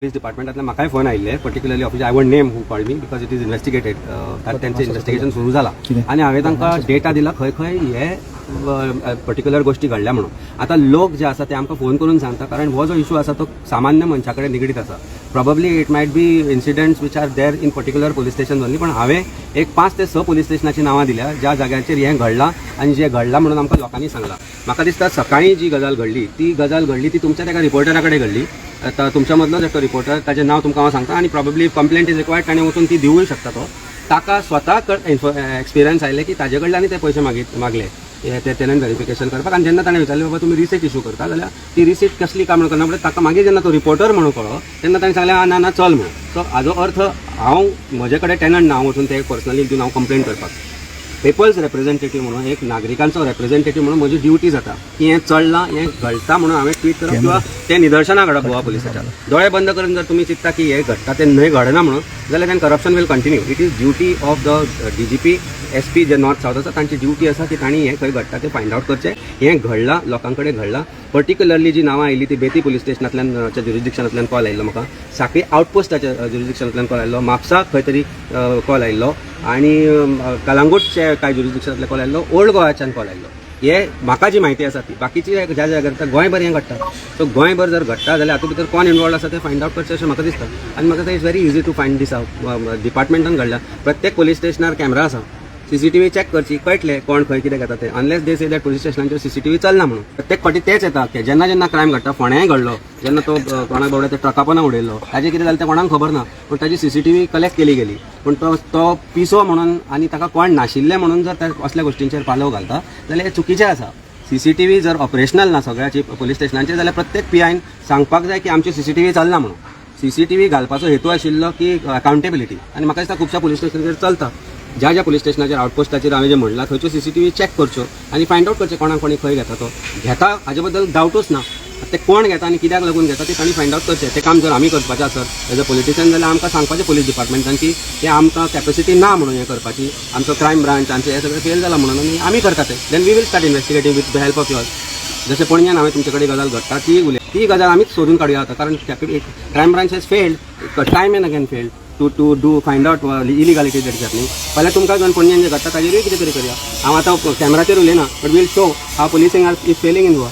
Police डिपार्टमेंटातल्यान म्हाकाय phone आयिल्ले particularly office I won't name who called me because it is investigated त्यांचे investigation सुरू जाला आणि हांवें तांकां डेटा दिला खंय खंय हे पर्टिक्युलर गोष्टी घडल्या म्हणून. आता लोक जे आसा ते आमकां फोन करून सांगता कारण हो जो इशू आसा तो सामान्य मनशा कडेन निगडीत आसा. Probably it might B incidents which are there in particular police station only. पण हांवें एक 5 ते 6 पुलीस स्टेशनाची नांवां दिल्या ज्या जाग्याचेर हें घडलां आनी जें घडलां म्हणून आमकां लोकांनी सांगलां. म्हाका दिसता सकाळीं जी गजाल घडली ती तुमच्या एका रिपोर्टरा कडेन घडली. आता तुमच्या मदलोच एक रिपोर्टर ताचें नांव तुमकां हांव सांगता आनी प्रॉबब्ली कंप्लेंट इज रिक्वायर्ड ताणें वचून ती दिवूय शकता. तो ताका स्वता एक्सपिरियन्स आयले की ताजे कडल्यान ते पयशे मागले ते टेनंट व्हेरिफिकेशन करपाक. आनी जेन्ना ताणें विचारलें बाबा तुमी रिसीट इशू करता जाल्यार ती रिसीट कसली काम करना म्हणजे ताका मागीर जेन्ना तो रिपोर्टर म्हणून कळ्ळो तेन्ना ताणें सांगलें ना चल म्हणून. सो हाजो अर्थ हांव म्हजे कडेन टेनंट ना वचून ते पर्सनली दिवन हांव कंप्लेंट करपाक. पीपल्स रिप्रेझेंटेटिव्ह म्हणून एक नागरिकांचो रिप्रेझेंटेटिव्ह म्हणून म्हजी ड्युटी जाता की हें चडलां हें घडटा म्हणून हांवें ट्वीट करप किंवा ते निदर्शनां हाडप गोवा पुलिसाच्या. दोळे बंद करून जर तुमी चिंतता की हें घडटा तें न्हय घडना म्हणून जाल्यार then corruption will continue. It is duty of the DGP SP जे नॉर्थ साऊथ आसा तांची ड्युटी आसा की तांणी हें खंय घडटा तें फायंड आउट करचें. हें घडलां लोकां कडेन घडलां. पर्टिक्युलरली जी नांवां आयिल्ली ती बेती पुलीस स्टेशनांतल्यान ज्युरिडिक्शनांतल्यान कॉल आयिल्लो म्हाका. सांखळी आउटपोस्टाच्या ज्युरिडिक्शनांतल्यान कॉल आयिल्लो. म्हापसा खंय तरी कॉल आयिल्लो आनी कलांगूटचे कांय ज्युरिडिक्शनांतल्यान कॉल आयिल्लो. ओल्ड गोवाच्यान कॉल आयिल्लो. हे म्हाका जी म्हायती आसा ती बाकीची ज्या जाग्यार गोंयभर हें घडटा. सो गोंयभर जर घडटा जाल्यार हातूंत भितर कोण इनवॉल्ड आसा ते फायंड आउट करचें अशें म्हाका दिसता. आनी म्हाका ते is very easy to find this out. डिपार्टमेंटान घडल्या प्रत्येक पुलीस स्टेशनार कॅमेरा आसा. CCTV चॅक करची कळटलें कोण खंय कितें घेता तें. Unless they say that police स्टेशनांचेर CCTV चलना म्हणून. प्रत्येक फावटी तेच येता की जेन्ना जेन्ना क्रायम घडटा फोंड्याय घडलो जेन्ना तो कोणाक बाबड्या त्या ट्रका पोंदा उडयल्लो ताजें कितें जालें तें कोणाक खबर ना. पूण ताजी CCTV कलेक्ट केली गेली. पूण तो पिसो म्हणून आनी ताका कोण नाशिल्ले म्हणून जर त्या असल्या गोश्टींचेर पालव घालता जाल्यार हें चुकीचें आसा. CCTV जर ऑपरेशनल ना सगळ्याची पुलीस स्टेशनांचेर जाल्यार प्रत्येक PIन सांगपाक जाय की आमची CCTV चलना म्हणून. CCTV घालपाचो हेतू आशिल्लो की अकाउंटेबिलिटी. आनी म्हाका दिसता खुबश्या पुलीस स्टेशनाचेर चलता. ज्या पुलीस स्टेशनाचेर आउटपोस्टाचेर हांवें जे म्हणलां थंयच्यो CCTV चॅक करच्यो आनी फायंड आउट करचें कोणाक कोणी खंय घेता तो घेता हाजे बद्दल डावटूच ना. ते कोण घेता आनी कित्याक लागून घेता ते तांणी फायंड आउट करचें. तें काम जर आमी करपाचें आसत एज अ पॉलिटिशियन जाल्यार आमकां सांगपाचें पुलीस डिपार्टमेंटान की ते आमकां कॅपॅसिटी ना म्हणून हें करपाची. आमचो क्रायम ब्रांच आमचें हें सगळें फेल जालां म्हणून आनी आमी करता तें. Then we will start investigating with the help of yours. जशें पणजेन हांवें तुमचे कडेन गजाल घडटा ती गजाल आमीच सोदून काडया आता कारण crime branch has failed time and again failed to do find out illegality that is happening. फाल्यां तुमकां जर पणजेन जें घडटा ताजेरूय कितें तरी करया. हांव आतां कॅमेराचेर उलयना but will show how policing is failing in Goa.